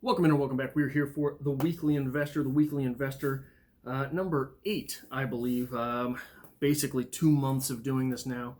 Welcome in and welcome back. We're here for the Weekly Investor, number 8, I believe. Basically 2 months of doing this now.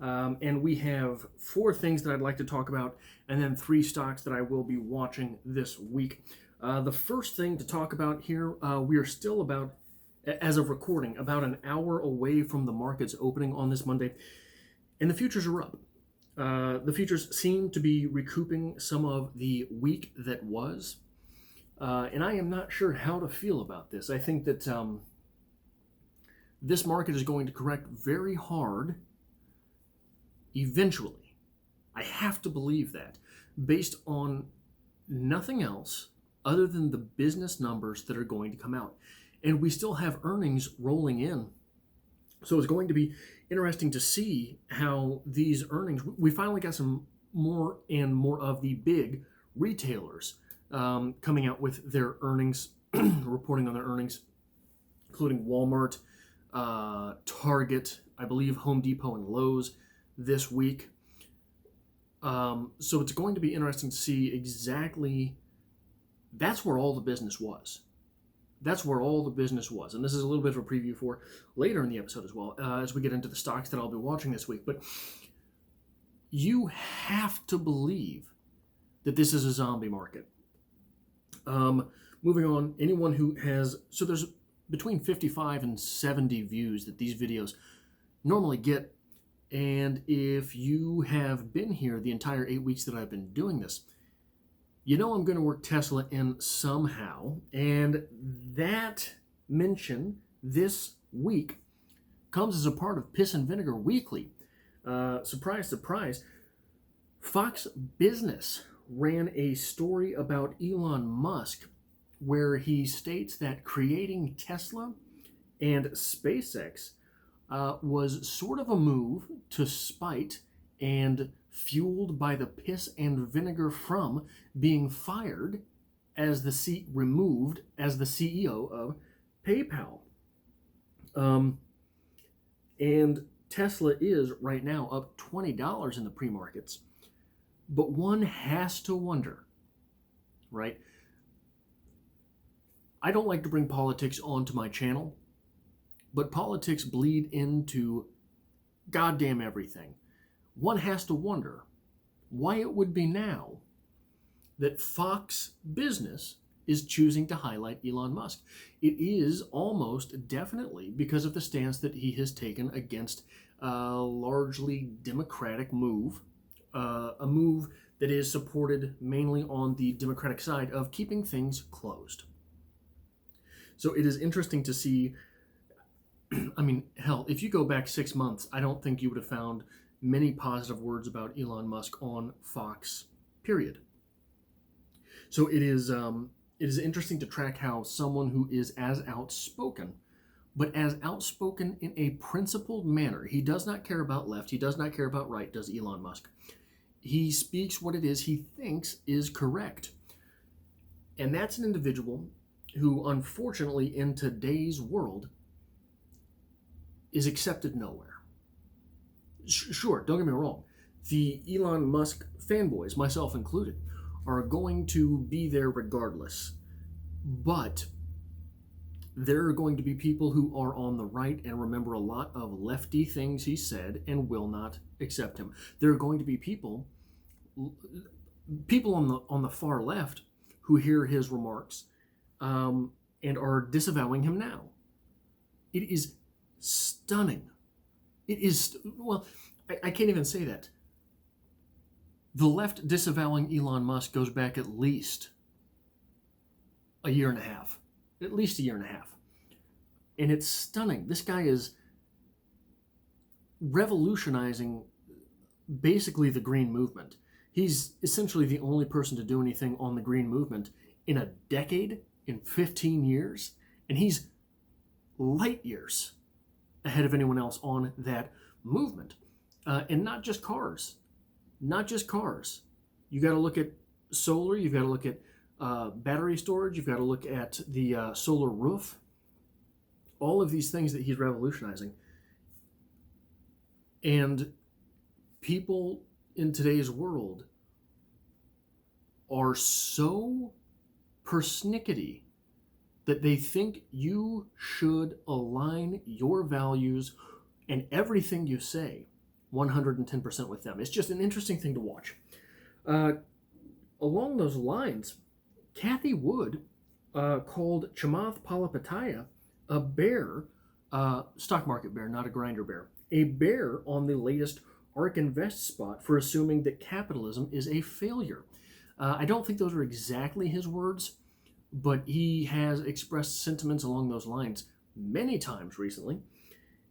And we have 4 things that I'd like to talk about, and then 3 stocks that I will be watching this week. The first thing to talk about here, we are still about, as of recording, about an hour away from the markets opening on this Monday, and the futures are up. The futures seem to be recouping some of the week that was, and I am not sure how to feel about this. I think that this market is going to correct very hard eventually. I have to believe that, based on nothing else other than the business numbers that are going to come out. And we still have earnings rolling in. So it's going to be interesting to see how these earnings, we finally got some more and more of the big retailers coming out with their earnings, reporting on their earnings, including Walmart, Target, I believe Home Depot and Lowe's this week. So it's going to be interesting to see exactly, that's where all the business was. That's where all the business was. And this is a little bit of a preview for later in the episode as well, as we get into the stocks that I'll be watching this week. But you have to believe that this is a zombie market. Moving on, anyone who has, so there's between 55 and 70 views that these videos normally get. And if you have been here the entire 8 weeks that I've been doing this, you know I'm going to work Tesla in somehow, and that mention this week comes as a part of Piss and Vinegar Weekly. Surprise, surprise. Fox Business ran a story about Elon Musk where he states that creating Tesla and SpaceX was sort of a move to spite and fueled by the piss and vinegar from being fired as the removed as the CEO of PayPal. And Tesla is right now up $20 in the pre-markets. But one has to wonder, right? I don't like to bring politics onto my channel, but politics bleed into goddamn everything. One has to wonder why it would be now that Fox Business is choosing to highlight Elon Musk. It is almost definitely because of the stance that he has taken against a largely Democratic move, a move that is supported mainly on the Democratic side of keeping things closed. So it is interesting to see. I mean, hell, if you go back 6 months, I don't think you would have found many positive words about Elon Musk on Fox, period. So it is interesting to track how someone who is as outspoken, but as outspoken in a principled manner, he does not care about left, he does not care about right, does Elon Musk. He speaks what it is he thinks is correct. And that's an individual who, unfortunately, in today's world, is accepted nowhere. Sure, don't get me wrong. The Elon Musk fanboys, myself included, are going to be there regardless. But there are going to be people who are on the right and remember a lot of lefty things he said and will not accept him. There are going to be people on the far left who hear his remarks and are disavowing him now. It is stunning. It is, well, I can't even say that. The left disavowing Elon Musk goes back at least a year and a half. At least a year and a half. And it's stunning. This guy is revolutionizing basically the green movement. He's essentially the only person to do anything on the green movement in a decade, in 15 years. And he's light years ahead of anyone else on that movement. And not just cars. Not just cars. You got to look at solar. You've got to look at battery storage. You've got to look at the solar roof. All of these things that he's revolutionizing. And people in today's world are so persnickety that they think you should align your values and everything you say 110% with them. It's just an interesting thing to watch. Along those lines, Cathie Wood called Chamath Palihapitiya a bear, stock market bear, not a grinder bear, a bear on the latest ARK Invest spot for assuming that capitalism is a failure. I don't think those are exactly his words, but he has expressed sentiments along those lines many times recently.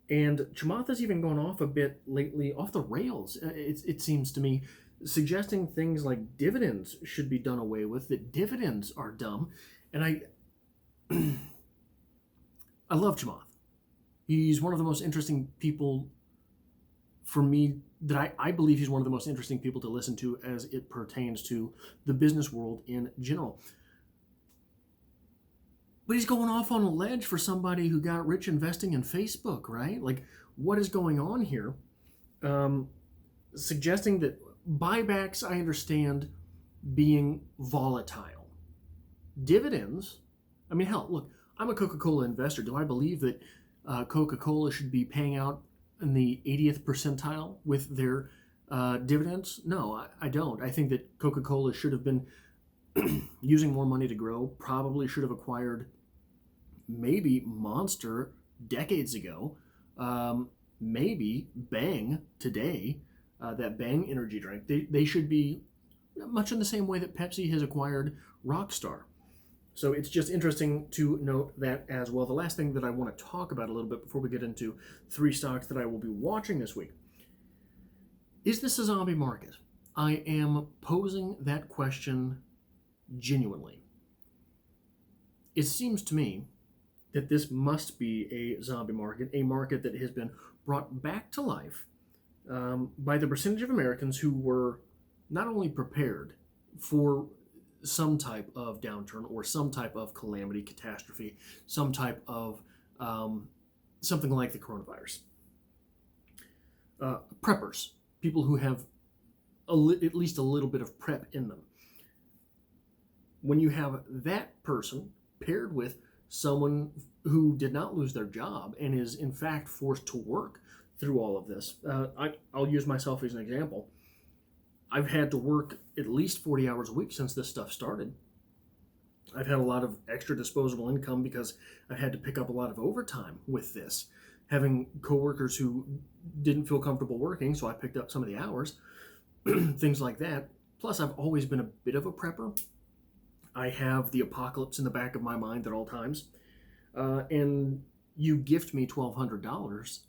And Chamath has even gone off a bit lately, off the rails, it seems to me, suggesting things like dividends should be done away with, that dividends are dumb. And I love Chamath. He's one of the most interesting people for me, that I believe he's one of the most interesting people to listen to as it pertains to the business world in general. But he's going off on a ledge for somebody who got rich investing in Facebook, right? Like, what is going on here? Suggesting that buybacks, I understand, being volatile. Dividends, I mean, hell, look, I'm a Coca-Cola investor. Do I believe that Coca-Cola should be paying out in the 80th percentile with their dividends? No, I don't. I think that Coca-Cola should have been using more money to grow, probably should have acquired maybe Monster decades ago, maybe Bang today, that Bang energy drink. They should be much in the same way that Pepsi has acquired Rockstar. So it's just interesting to note that as well. The last thing that I want to talk about a little bit before we get into 3 stocks that I will be watching this week. Is this a zombie market? I am posing that question genuinely. It seems to me that this must be a zombie market, a market that has been brought back to life by the percentage of Americans who were not only prepared for some type of downturn or some type of calamity, catastrophe, some type of something like the coronavirus. Preppers, people who have at least a little bit of prep in them. When you have that person paired with someone who did not lose their job and is in fact forced to work through all of this, I'll use myself as an example. I've had to work at least 40 hours a week since this stuff started. I've had a lot of extra disposable income because I've had to pick up a lot of overtime with this. Having coworkers who didn't feel comfortable working, so I picked up some of the hours, things like that. Plus, I've always been a bit of a prepper. I have the apocalypse in the back of my mind at all times. And you gift me $1,200,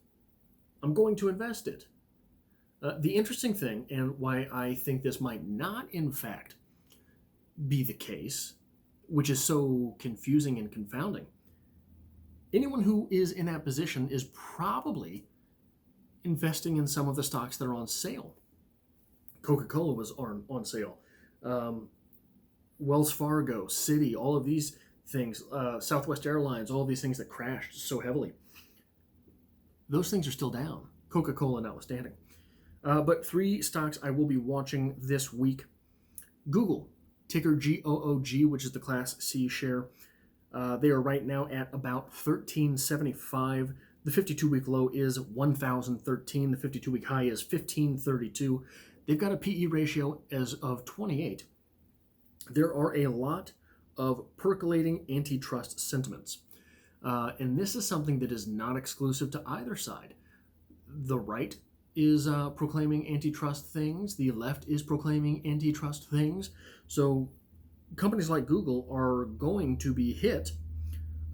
I'm going to invest it. The interesting thing, and why I think this might not in fact be the case, which is so confusing and confounding, anyone who is in that position is probably investing in some of the stocks that are on sale. Coca-Cola was on sale. Wells Fargo, Citi, all of these things, Southwest Airlines, all of these things that crashed so heavily. Those things are still down, Coca-Cola notwithstanding. But 3 stocks I will be watching this week. Google, ticker GOOG, which is the Class C share. They are right now at about $13.75. The 52-week low is $1,013. The 52-week high is $15.32. They've got a PE ratio as of 28. There are a lot of percolating antitrust sentiments. And this is something that is not exclusive to either side. The right is proclaiming antitrust things. The left is proclaiming antitrust things. So companies like Google are going to be hit.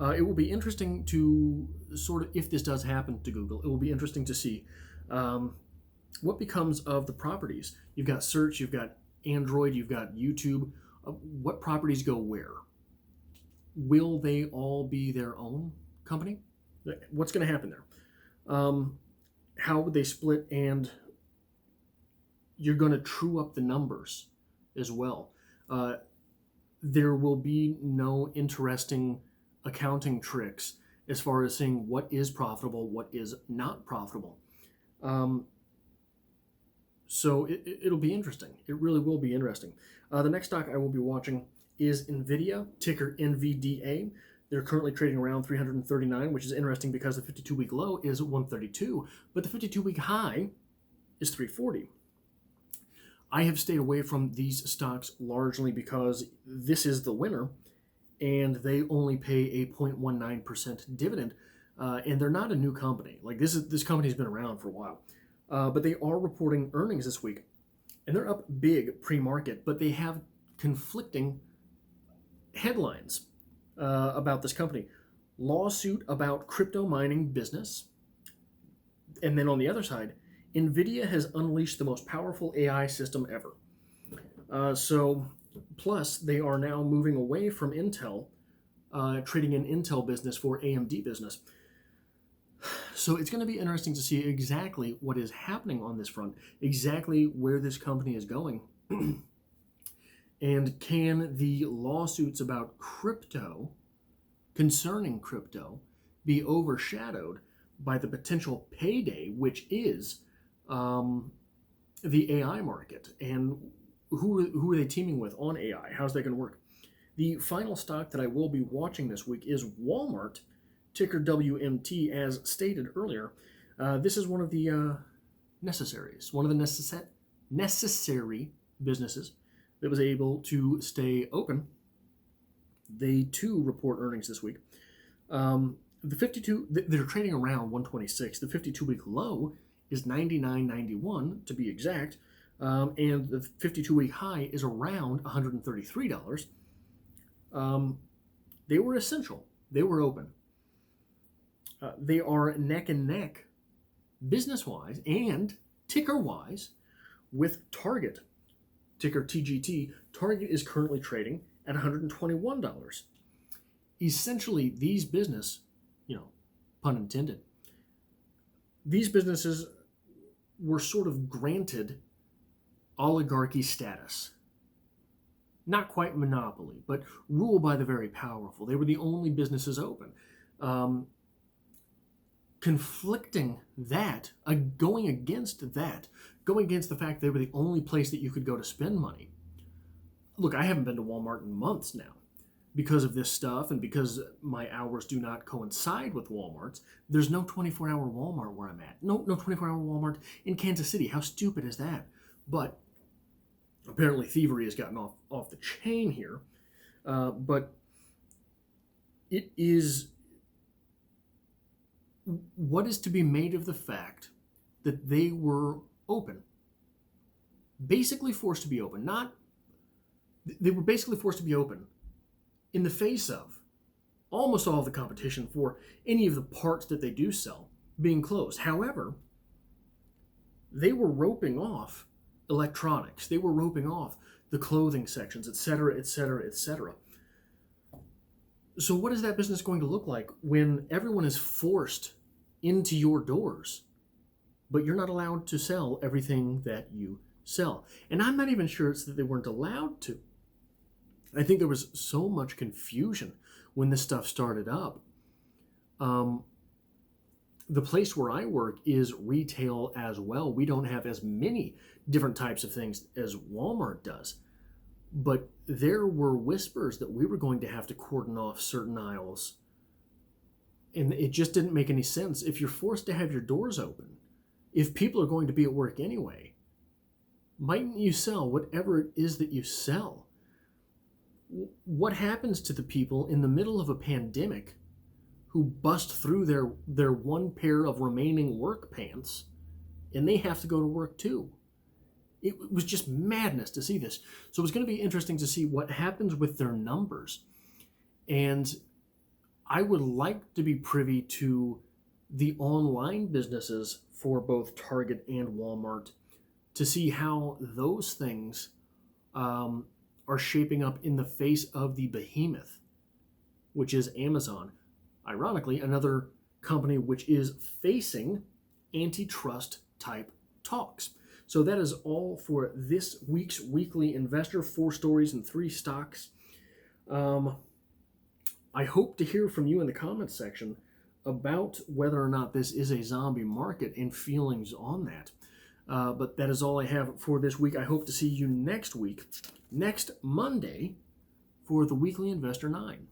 It will be interesting to sort of, if this does happen to Google, it will be interesting to see what becomes of the properties. You've got search, you've got Android, you've got YouTube. What properties go where? Will they all be their own company? What's going to happen there? How would they split? And you're going to true up the numbers as well. There will be no interesting accounting tricks as far as saying what is profitable, what is not profitable. So it'll be interesting. It really will be interesting. The next stock I will be watching is NVIDIA, ticker NVDA. They're currently trading around 339, which is interesting because the 52-week low is 132, but the 52-week high is 340. I have stayed away from these stocks largely because this is the winner, and they only pay a 0.19% dividend, and they're not a new company. Like this company's been around for a while, but they are reporting earnings this week, and they're up big pre-market, but they have conflicting headlines about this company. Lawsuit about crypto mining business, and then on the other side, NVIDIA has unleashed the most powerful AI system ever. Plus, they are now moving away from Intel, trading in Intel business for AMD business. So it's going to be interesting to see exactly what is happening on this front, exactly where this company is going. And can the lawsuits about crypto, concerning crypto, be overshadowed by the potential payday, which is the AI market? And who are they teaming with on AI? How's that going to work? The final stock that I will be watching this week is Walmart, ticker WMT, as stated earlier. This is one of the necessaries, one of the necessary businesses that was able to stay open. They too report earnings this week. They're trading around 126. The 52-week low is 99.91 to be exact, and the 52-week high is around $133. They were essential. They were open. They are neck and neck, business-wise and ticker-wise, with Target, ticker TGT. Target is currently trading at $121. Essentially, these business, pun intended, these businesses were sort of granted oligarchy status. Not quite monopoly, but ruled by the very powerful. They were the only businesses open. Conflicting that, going against the fact they were the only place that you could go to spend money. Look, I haven't been to Walmart in months now because of this stuff, and because my hours do not coincide with Walmart's. There's no 24-hour Walmart where I'm at. No 24-hour Walmart in Kansas City. How stupid is that? But apparently thievery has gotten off the chain here. But it is... what is to be made of the fact that they were open? Basically forced to be open. They were basically forced to be open in the face of almost all of the competition for any of the parts that they do sell being closed. However, they were roping off electronics. They were roping off the clothing sections, etc., etc., etc. So what is that business going to look like when everyone is forced into your doors, but you're not allowed to sell everything that you sell? And I'm not even sure it's that they weren't allowed to. I think there was so much confusion when this stuff started up. The place where I work is retail as well. We don't have as many different types of things as Walmart does. But there were whispers that we were going to have to cordon off certain aisles. And it just didn't make any sense. If you're forced to have your doors open, if people are going to be at work anyway, mightn't you sell whatever it is that you sell? What happens to the people in the middle of a pandemic who bust through their one pair of remaining work pants and they have to go to work too? It was just madness to see this. So it's going to be interesting to see what happens with their numbers. And I would like to be privy to the online businesses for both Target and Walmart to see how those things are shaping up in the face of the behemoth, which is Amazon. Ironically, another company which is facing antitrust type talks. So that is all for this week's Weekly Investor. 4 stories and 3 stocks. I hope to hear from you in the comments section about whether or not this is a zombie market and feelings on that. But that is all I have for this week. I hope to see you next week, next Monday, for the Weekly Investor 9.